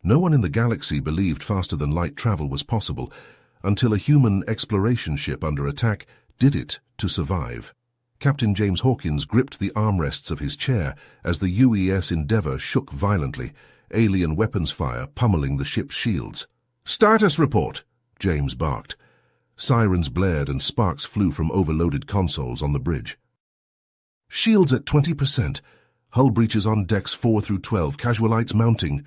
No one in the galaxy believed faster-than-light travel was possible until a human exploration ship under attack did it to survive. Captain James Hawkins gripped the armrests of his chair as the UES Endeavour shook violently, alien weapons fire pummeling the ship's shields. "Status report!" James barked. Sirens blared and sparks flew from overloaded consoles on the bridge. "Shields at 20%. Hull breaches on decks 4 through 12. Casualites mounting,"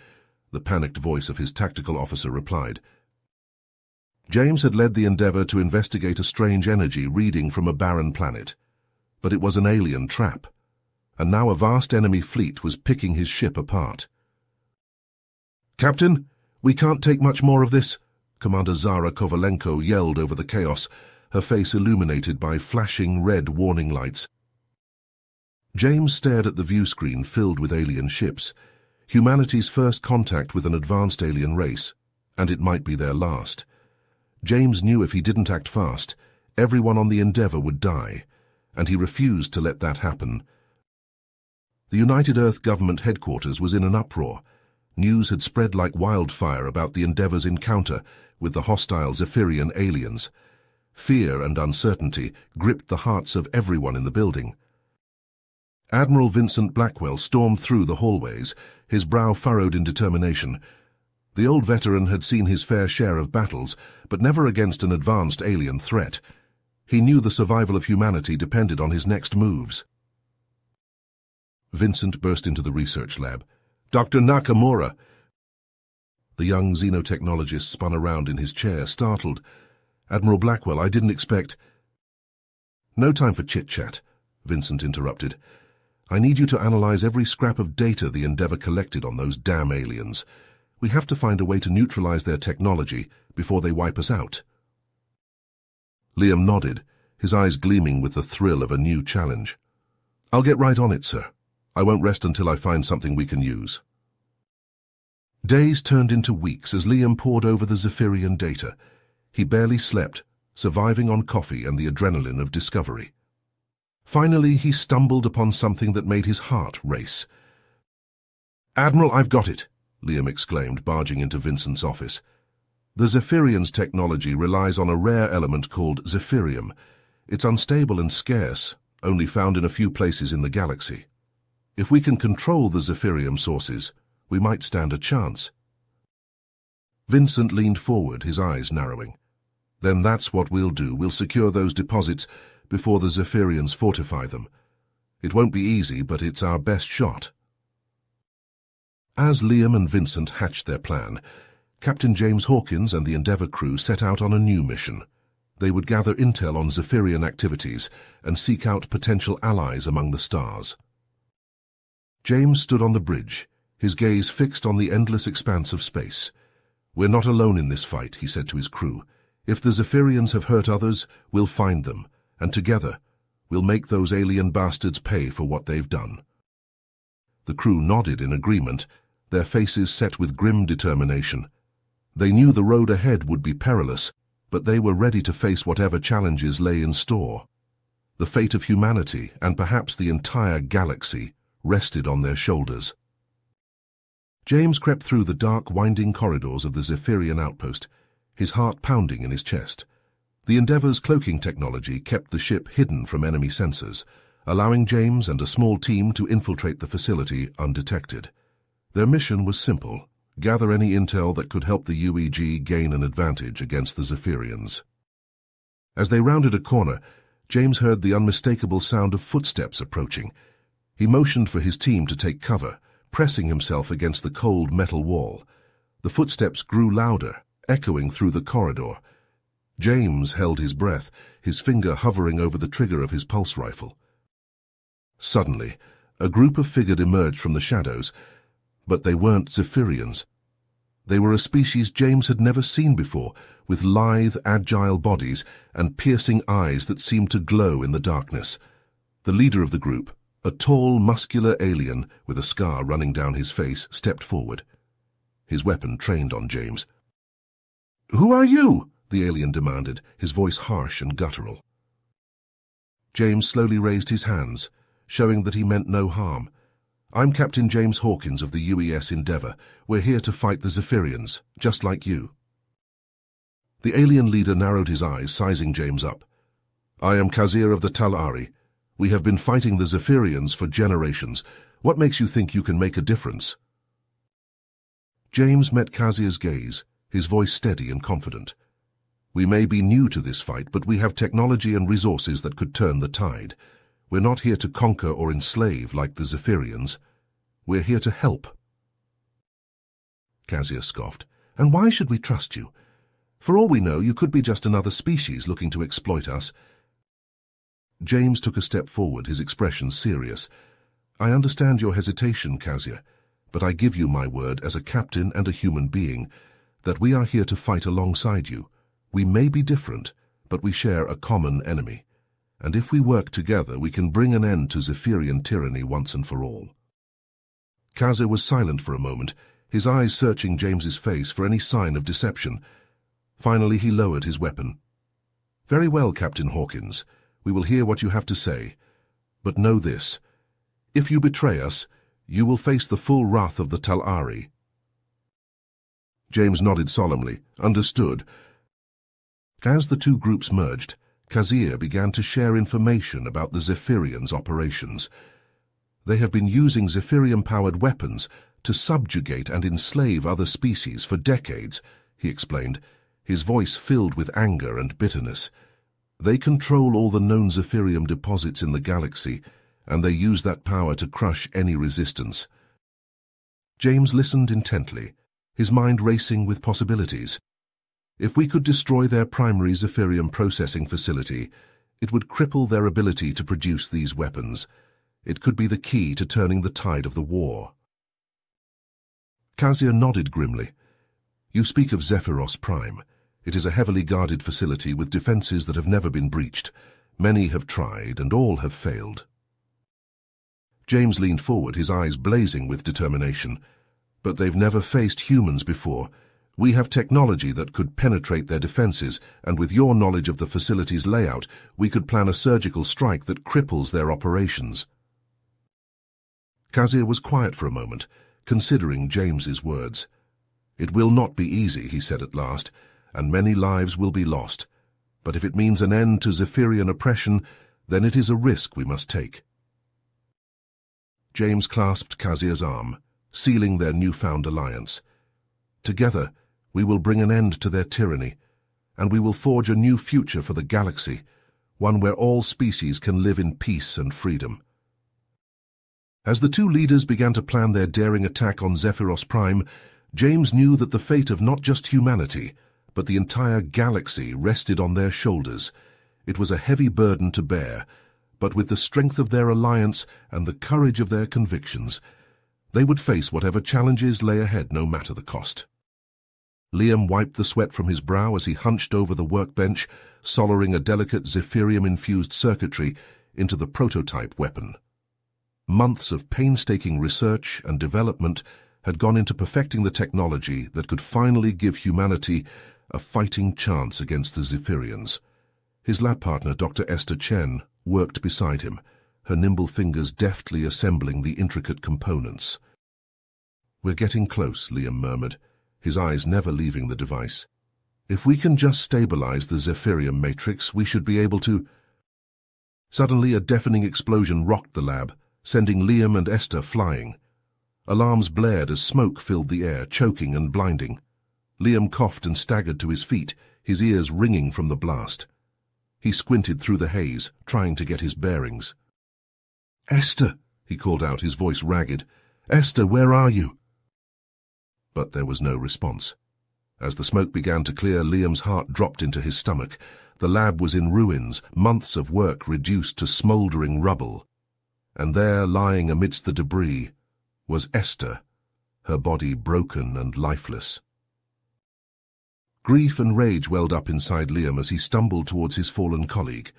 the panicked voice of his tactical officer replied. James had led the Endeavour to investigate a strange energy reading from a barren planet. But it was an alien trap, and now a vast enemy fleet was picking his ship apart. "Captain, we can't take much more of this," Commander Zara Kovalenko yelled over the chaos, her face illuminated by flashing red warning lights. James stared at the view screen filled with alien ships, humanity's first contact with an advanced alien race, and it might be their last. James knew if he didn't act fast, everyone on the Endeavour would die, and he refused to let that happen. The United Earth government headquarters was in an uproar. News had spread like wildfire about the Endeavour's encounter with the hostile Zephyrian aliens. Fear and uncertainty gripped the hearts of everyone in the building. Admiral Vincent Blackwell stormed through the hallways, his brow furrowed in determination. The old veteran had seen his fair share of battles, but never against an advanced alien threat. He knew the survival of humanity depended on his next moves. Vincent burst into the research lab. "Dr. Nakamura!" The young xenotechnologist spun around in his chair, startled. "Admiral Blackwell, I didn't expect—" "No time for chit-chat," Vincent interrupted. "I need you to analyze every scrap of data the Endeavour collected on those damn aliens. We have to find a way to neutralize their technology before they wipe us out." Liam nodded, his eyes gleaming with the thrill of a new challenge. "I'll get right on it, sir. I won't rest until I find something we can use." Days turned into weeks as Liam pored over the Zephyrian data. He barely slept, surviving on coffee and the adrenaline of discovery. Finally, he stumbled upon something that made his heart race. "Admiral, I've got it!" Liam exclaimed, barging into Vincent's office. "The Zephyrians' technology relies on a rare element called Zephyrium. It's unstable and scarce, only found in a few places in the galaxy. If we can control the Zephyrium sources, we might stand a chance." Vincent leaned forward, his eyes narrowing. "Then that's what we'll do. We'll secure those deposits before the Zephyrians fortify them. It won't be easy, but it's our best shot." As Liam and Vincent hatched their plan, Captain James Hawkins and the Endeavour crew set out on a new mission. They would gather intel on Zephyrian activities and seek out potential allies among the stars. James stood on the bridge, his gaze fixed on the endless expanse of space. "We're not alone in this fight," he said to his crew. "If the Zephyrians have hurt others, we'll find them, and together, we'll make those alien bastards pay for what they've done." The crew nodded in agreement, their faces set with grim determination. They knew the road ahead would be perilous, but they were ready to face whatever challenges lay in store. The fate of humanity, and perhaps the entire galaxy, rested on their shoulders. James crept through the dark, winding corridors of the Zephyrian outpost, his heart pounding in his chest. The Endeavour's cloaking technology kept the ship hidden from enemy sensors, allowing James and a small team to infiltrate the facility undetected. Their mission was simple: gather any intel that could help the UEG gain an advantage against the Zephyrians. As they rounded a corner, James heard the unmistakable sound of footsteps approaching. He motioned for his team to take cover, pressing himself against the cold metal wall. The footsteps grew louder, echoing through the corridor. James held his breath, his finger hovering over the trigger of his pulse rifle. Suddenly, a group of figures emerged from the shadows, but they weren't Zephyrians. They were a species James had never seen before, with lithe, agile bodies and piercing eyes that seemed to glow in the darkness. The leader of the group, a tall, muscular alien with a scar running down his face, stepped forward. His weapon trained on James. "Who are you?" the alien demanded, his voice harsh and guttural. James slowly raised his hands, showing that he meant no harm. I'm Captain James Hawkins of the UES Endeavour. We're here to fight the Zephyrians, just like you. The alien leader narrowed his eyes, sizing James up. I am Kazir of the Tal'ari. We have been fighting the Zephyrians for generations. What makes you think you can make a difference? James met Kazir's gaze, his voice steady and confident. We may be new to this fight, but we have technology and resources that could turn the tide. We're not here to conquer or enslave like the Zephyrians. We're here to help. Kazir scoffed. And why should we trust you? For all we know, you could be just another species looking to exploit us. James took a step forward, his expression serious. I understand your hesitation, Kazir, but I give you my word as a captain and a human being that we are here to fight alongside you. We may be different, but we share a common enemy. And if we work together, we can bring an end to Zephyrian tyranny once and for all. Kazir was silent for a moment, his eyes searching James's face for any sign of deception. Finally, he lowered his weapon. Very well, Captain Hawkins. We will hear what you have to say. But know this. If you betray us, you will face the full wrath of the Tal'ari. James nodded solemnly. Understood. As the two groups merged, Kazir began to share information about the Zephyrians' operations. They have been using Zephyrian-powered weapons to subjugate and enslave other species for decades, he explained, his voice filled with anger and bitterness. They control all the known Zephyrium deposits in the galaxy, and they use that power to crush any resistance. James listened intently, his mind racing with possibilities. If we could destroy their primary Zephyrium processing facility, it would cripple their ability to produce these weapons. It could be the key to turning the tide of the war. Kazir nodded grimly. You speak of Zephyros Prime. It is a heavily guarded facility with defenses that have never been breached. Many have tried, and all have failed. James leaned forward, his eyes blazing with determination. But they've never faced humans before. We have technology that could penetrate their defenses, and with your knowledge of the facility's layout, we could plan a surgical strike that cripples their operations. Kazir was quiet for a moment, considering James's words. It will not be easy, he said at last, and many lives will be lost. But if it means an end to Zephyrian oppression, then it is a risk we must take. James clasped Kazir's arm, sealing their newfound alliance. Together, we will bring an end to their tyranny, and we will forge a new future for the galaxy, one where all species can live in peace and freedom. As the two leaders began to plan their daring attack on Zephyros Prime, James knew that the fate of not just humanity, but the entire galaxy rested on their shoulders. It was a heavy burden to bear, but with the strength of their alliance and the courage of their convictions, they would face whatever challenges lay ahead, no matter the cost. Liam wiped the sweat from his brow as he hunched over the workbench, soldering a delicate Zephyrium-infused circuitry into the prototype weapon. Months of painstaking research and development had gone into perfecting the technology that could finally give humanity a fighting chance against the Zephyrians. His lab partner, Dr. Esther Chen, worked beside him, her nimble fingers deftly assembling the intricate components. We're getting close, Liam murmured, his eyes never leaving the device. If we can just stabilize the Zephyrium matrix, we should be able to... Suddenly, a deafening explosion rocked the lab, sending Liam and Esther flying. Alarms blared as smoke filled the air, choking and blinding. Liam coughed and staggered to his feet, his ears ringing from the blast. He squinted through the haze, trying to get his bearings. "Esther," he called out, his voice ragged. "Esther, where are you?" But there was no response. As the smoke began to clear, Liam's heart dropped into his stomach. The lab was in ruins, months of work reduced to smouldering rubble. And there, lying amidst the debris, was Esther, her body broken and lifeless. Grief and rage welled up inside Liam as he stumbled towards his fallen colleague.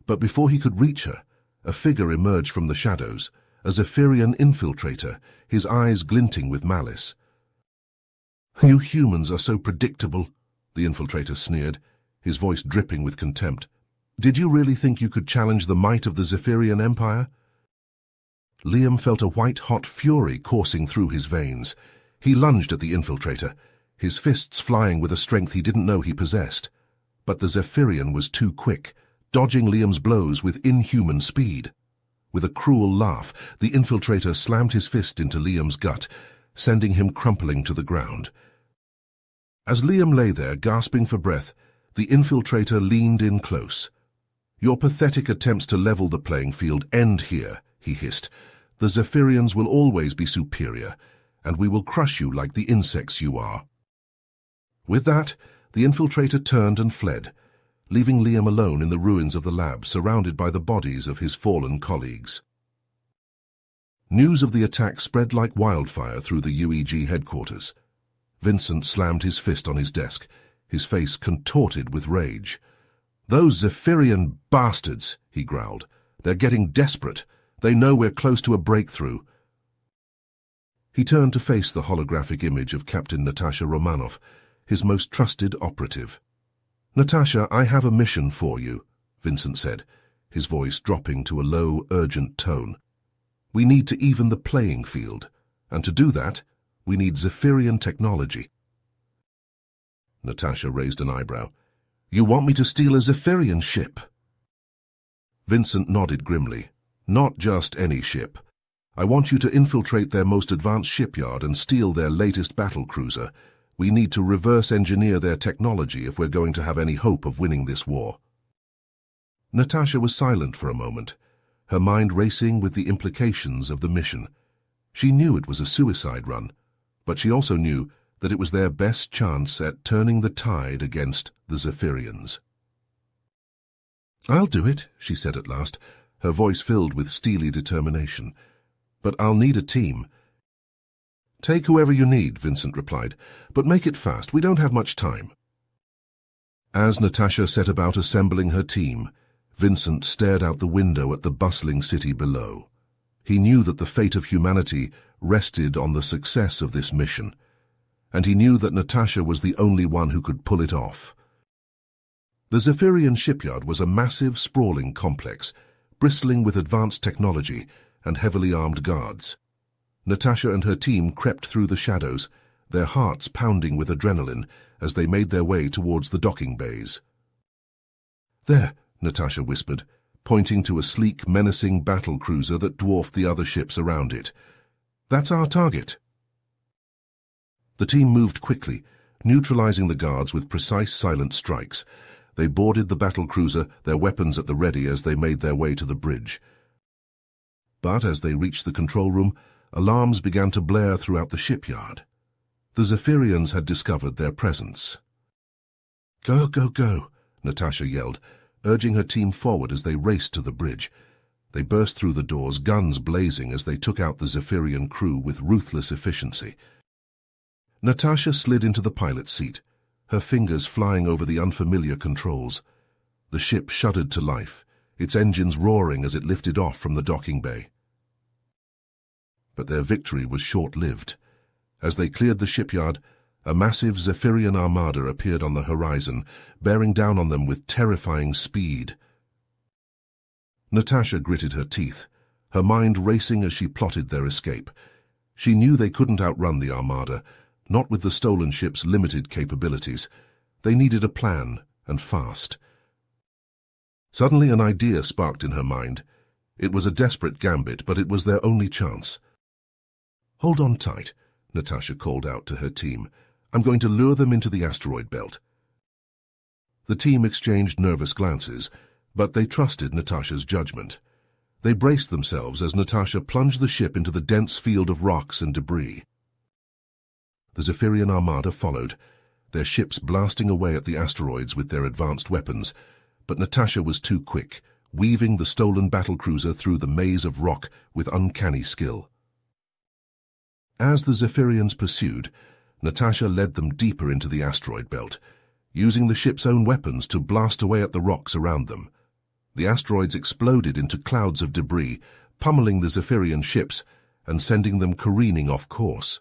But before he could reach her, a figure emerged from the shadows, a Zephyrian infiltrator, his eyes glinting with malice. "You humans are so predictable," the infiltrator sneered, his voice dripping with contempt. "Did you really think you could challenge the might of the Zephyrian Empire?" Liam felt a white-hot fury coursing through his veins. He lunged at the infiltrator, his fists flying with a strength he didn't know he possessed. But the Zephyrian was too quick, dodging Liam's blows with inhuman speed. With a cruel laugh, the infiltrator slammed his fist into Liam's gut, sending him crumpling to the ground. As Liam lay there, gasping for breath, the infiltrator leaned in close. "Your pathetic attempts to level the playing field end here," he hissed. "The Zephyrians will always be superior, and we will crush you like the insects you are." With that, the infiltrator turned and fled, leaving Liam alone in the ruins of the lab, surrounded by the bodies of his fallen colleagues. News of the attack spread like wildfire through the UEG headquarters. Vincent slammed his fist on his desk, his face contorted with rage. "Those Zephyrian bastards," he growled. "They're getting desperate. They know we're close to a breakthrough." He turned to face the holographic image of Captain Natasha Romanoff, his most trusted operative. "Natasha, I have a mission for you," Vincent said, his voice dropping to a low, urgent tone. "We need to even the playing field, and to do that, we need Zephyrian technology." Natasha raised an eyebrow. "You want me to steal a Zephyrian ship?" Vincent nodded grimly. "Not just any ship. I want you to infiltrate their most advanced shipyard and steal their latest battle cruiser. We need to reverse engineer their technology if we're going to have any hope of winning this war." Natasha was silent for a moment, her mind racing with the implications of the mission. She knew it was a suicide run, but she also knew that it was their best chance at turning the tide against the Zephyrians. "I'll do it," she said at last, her voice filled with steely determination. "But I'll need a team." "Take whoever you need," Vincent replied, "but make it fast. We don't have much time." As Natasha set about assembling her team, Vincent stared out the window at the bustling city below. He knew that the fate of humanity rested on the success of this mission, and he knew that Natasha was the only one who could pull it off. The Zephyrian shipyard was a massive, sprawling complex, bristling with advanced technology and heavily armed guards. Natasha and her team crept through the shadows, their hearts pounding with adrenaline as they made their way towards the docking bays. "There," Natasha whispered, pointing to a sleek, menacing battle cruiser that dwarfed the other ships around it. "That's our target." The team moved quickly, neutralizing the guards with precise, silent strikes. They boarded the battle cruiser, their weapons at the ready as they made their way to the bridge. But as they reached the control room, alarms began to blare throughout the shipyard. The Zephyrians had discovered their presence. "Go, go, go," Natasha yelled, urging her team forward as they raced to the bridge. They burst through the doors, guns blazing as they took out the Zephyrian crew with ruthless efficiency. Natasha slid into the pilot's seat, her fingers flying over the unfamiliar controls. The ship shuddered to life, its engines roaring as it lifted off from the docking bay. But their victory was short-lived. As they cleared the shipyard, a massive Zephyrian armada appeared on the horizon, bearing down on them with terrifying speed. Natasha gritted her teeth, her mind racing as she plotted their escape. She knew they couldn't outrun the armada, not with the stolen ship's limited capabilities. They needed a plan, and fast. Suddenly an idea sparked in her mind. It was a desperate gambit, but it was their only chance. "Hold on tight," Natasha called out to her team. "I'm going to lure them into the asteroid belt." The team exchanged nervous glances, but they trusted Natasha's judgment. They braced themselves as Natasha plunged the ship into the dense field of rocks and debris. The Zephyrian armada followed, their ships blasting away at the asteroids with their advanced weapons, but Natasha was too quick, weaving the stolen battlecruiser through the maze of rock with uncanny skill. As the Zephyrians pursued, Natasha led them deeper into the asteroid belt, using the ship's own weapons to blast away at the rocks around them. The asteroids exploded into clouds of debris, pummeling the Zephyrian ships and sending them careening off course.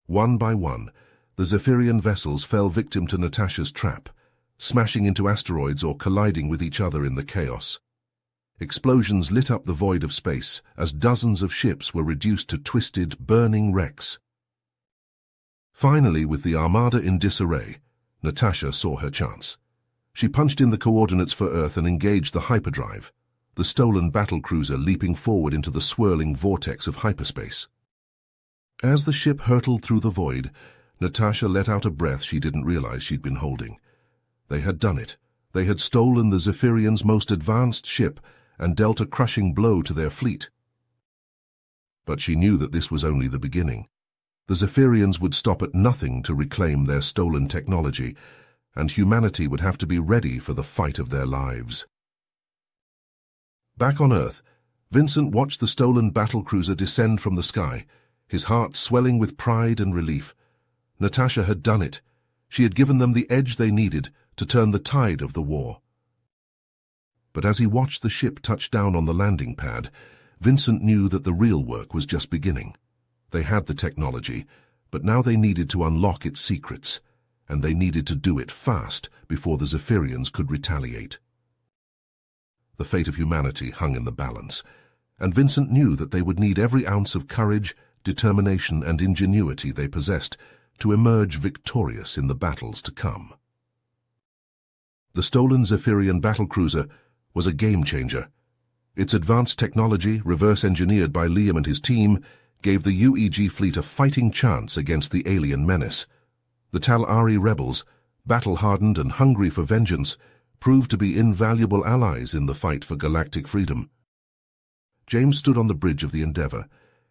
One by one, the Zephyrian vessels fell victim to Natasha's trap, smashing into asteroids or colliding with each other in the chaos. Explosions lit up the void of space as dozens of ships were reduced to twisted, burning wrecks. Finally, with the armada in disarray, Natasha saw her chance. She punched in the coordinates for Earth and engaged the hyperdrive, the stolen battlecruiser leaping forward into the swirling vortex of hyperspace. As the ship hurtled through the void, Natasha let out a breath she didn't realize she'd been holding. They had done it. They had stolen the Zephyrians' most advanced ship and dealt a crushing blow to their fleet. But she knew that this was only the beginning. The Zephyrians would stop at nothing to reclaim their stolen technology, and humanity would have to be ready for the fight of their lives. Back on Earth, Vincent watched the stolen battlecruiser descend from the sky, his heart swelling with pride and relief. Natasha had done it. She had given them the edge they needed to turn the tide of the war. But as he watched the ship touch down on the landing pad, Vincent knew that the real work was just beginning. They had the technology, but now they needed to unlock its secrets, and they needed to do it fast before the Zephyrians could retaliate. The fate of humanity hung in the balance, and Vincent knew that they would need every ounce of courage, determination, and ingenuity they possessed to emerge victorious in the battles to come. The stolen Zephyrian battlecruiser was a game-changer. Its advanced technology, reverse-engineered by Liam and his team, gave the UEG fleet a fighting chance against the alien menace. The Tal-Ari rebels, battle-hardened and hungry for vengeance, proved to be invaluable allies in the fight for galactic freedom. James stood on the bridge of the Endeavour,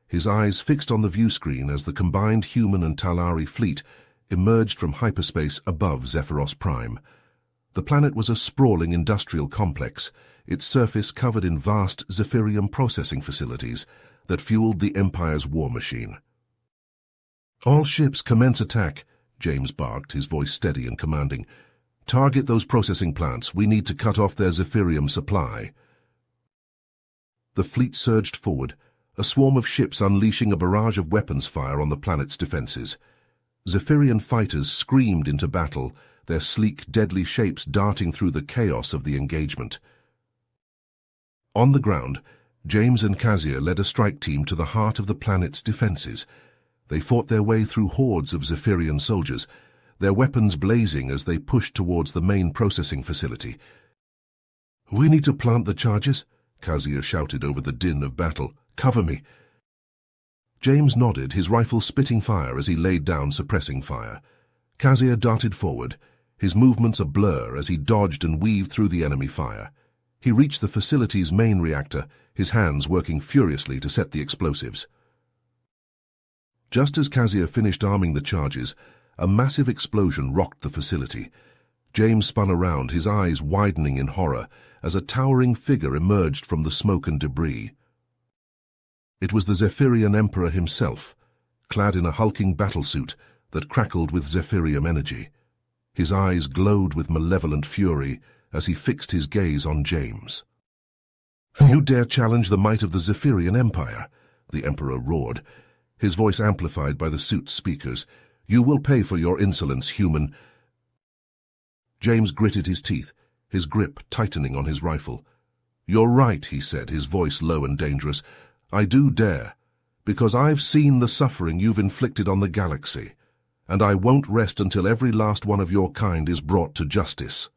his eyes fixed on the view-screen as the combined human and Tal-Ari fleet emerged from hyperspace above Zephyros Prime. The planet was a sprawling industrial complex, its surface covered in vast Zephyrium processing facilities that fueled the Empire's war machine. "All ships commence attack," James barked, his voice steady and commanding. "Target those processing plants. We need to cut off their Zephyrium supply." The fleet surged forward, a swarm of ships unleashing a barrage of weapons fire on the planet's defenses. Zephyrian fighters screamed into battle, their sleek, deadly shapes darting through the chaos of the engagement. On the ground, James and Kasia led a strike team to the heart of the planet's defenses. They fought their way through hordes of Zephyrian soldiers, their weapons blazing as they pushed towards the main processing facility. "We need to plant the charges," Kasia shouted over the din of battle. "Cover me." James nodded, his rifle spitting fire as he laid down suppressing fire. Kasia darted forward, his movements a blur as he dodged and weaved through the enemy fire. He reached the facility's main reactor, his hands working furiously to set the explosives. Just as Kasia finished arming the charges, a massive explosion rocked the facility. James spun around, his eyes widening in horror, as a towering figure emerged from the smoke and debris. It was the Zephyrian Emperor himself, clad in a hulking battlesuit that crackled with Zephyrium energy. His eyes glowed with malevolent fury as he fixed his gaze on James. "You dare challenge the might of the Zephyrian Empire?" the Emperor roared, his voice amplified by the suit's speakers. "You will pay for your insolence, human." James gritted his teeth, his grip tightening on his rifle. "You're right," he said, his voice low and dangerous. "I do dare, because I've seen the suffering you've inflicted on the galaxy, and I won't rest until every last one of your kind is brought to justice."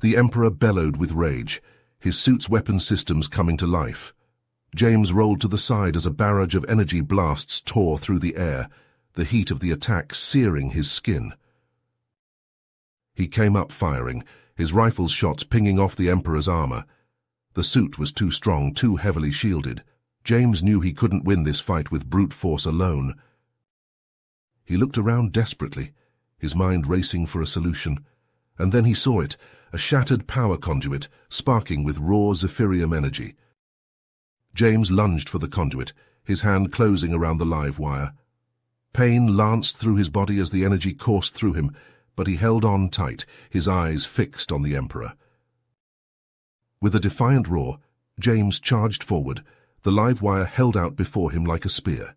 The Emperor bellowed with rage, his suit's weapon systems coming to life. James rolled to the side as a barrage of energy blasts tore through the air, the heat of the attack searing his skin. He came up firing, his rifle's shots pinging off the Emperor's armor. The suit was too strong, too heavily shielded. James knew he couldn't win this fight with brute force alone. He looked around desperately, his mind racing for a solution, and then he saw it, a shattered power conduit sparking with raw Zephyrium energy. James lunged for the conduit, his hand closing around the live wire. Pain lanced through his body as the energy coursed through him, but he held on tight, his eyes fixed on the Emperor. With a defiant roar, James charged forward, the live wire held out before him like a spear.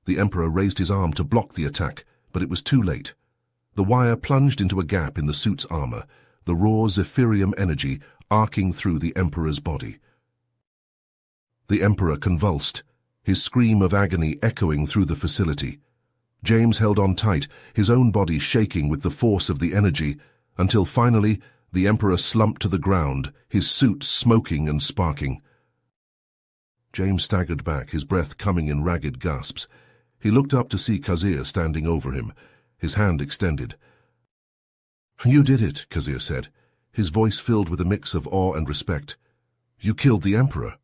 The Emperor raised his arm to block the attack, but it was too late. The wire plunged into a gap in the suit's armor, the raw Zephyrium energy arcing through the Emperor's body. The Emperor convulsed, his scream of agony echoing through the facility. James held on tight, his own body shaking with the force of the energy, until finally the Emperor slumped to the ground, his suit smoking and sparking. James staggered back, his breath coming in ragged gasps. He looked up to see Khazir standing over him, his hand extended. "You did it," Khazir said, his voice filled with a mix of awe and respect. "You killed the Emperor."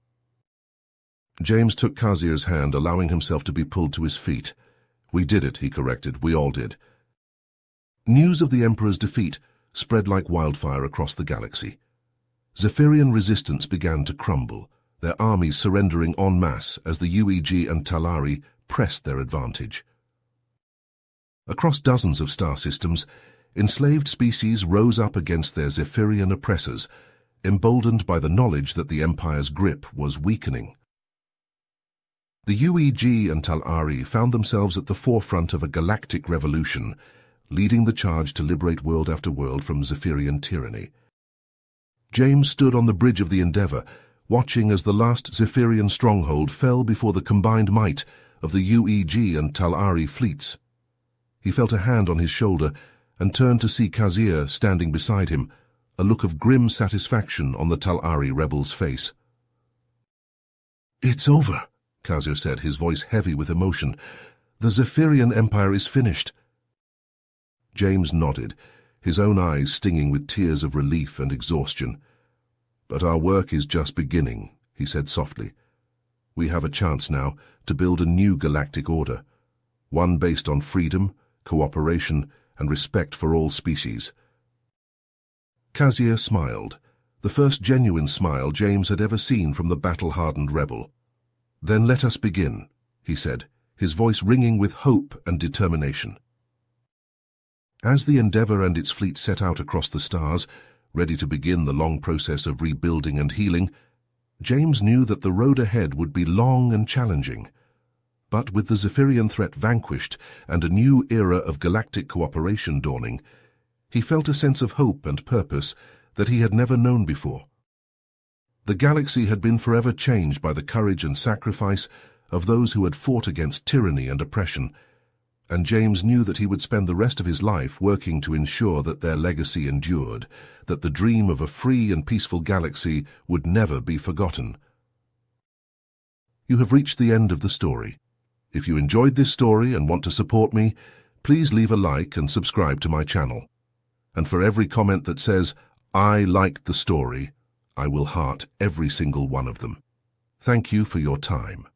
James took Khazir's hand, allowing himself to be pulled to his feet. "We did it," he corrected. "We all did." News of the Emperor's defeat spread like wildfire across the galaxy. Zephyrian resistance began to crumble, their armies surrendering en masse as the UEG and Talari pressed their advantage. Across dozens of star systems, enslaved species rose up against their Zephyrian oppressors, emboldened by the knowledge that the Empire's grip was weakening. The UEG and Talari found themselves at the forefront of a galactic revolution, leading the charge to liberate world after world from Zephyrian tyranny. James stood on the bridge of the Endeavour, watching as the last Zephyrian stronghold fell before the combined might of the UEG and Talari fleets. He felt a hand on his shoulder and turned to see Khazir standing beside him, a look of grim satisfaction on the Talari rebel's face. "It's over," Khazir said, his voice heavy with emotion. "The Zephyrian Empire is finished." James nodded, his own eyes stinging with tears of relief and exhaustion. "But our work is just beginning," he said softly. "We have a chance now to build a new galactic order, one based on freedom, cooperation, and respect for all species." Khazir smiled, the first genuine smile James had ever seen from the battle-hardened rebel. "Then let us begin," he said, his voice ringing with hope and determination. As the Endeavour and its fleet set out across the stars, ready to begin the long process of rebuilding and healing, James knew that the road ahead would be long and challenging. But with the Zephyrian threat vanquished and a new era of galactic cooperation dawning, he felt a sense of hope and purpose that he had never known before. The galaxy had been forever changed by the courage and sacrifice of those who had fought against tyranny and oppression, and James knew that he would spend the rest of his life working to ensure that their legacy endured, that the dream of a free and peaceful galaxy would never be forgotten. You have reached the end of the story. If you enjoyed this story and want to support me, please leave a like and subscribe to my channel. And for every comment that says, "I liked the story," I will heart every single one of them. Thank you for your time.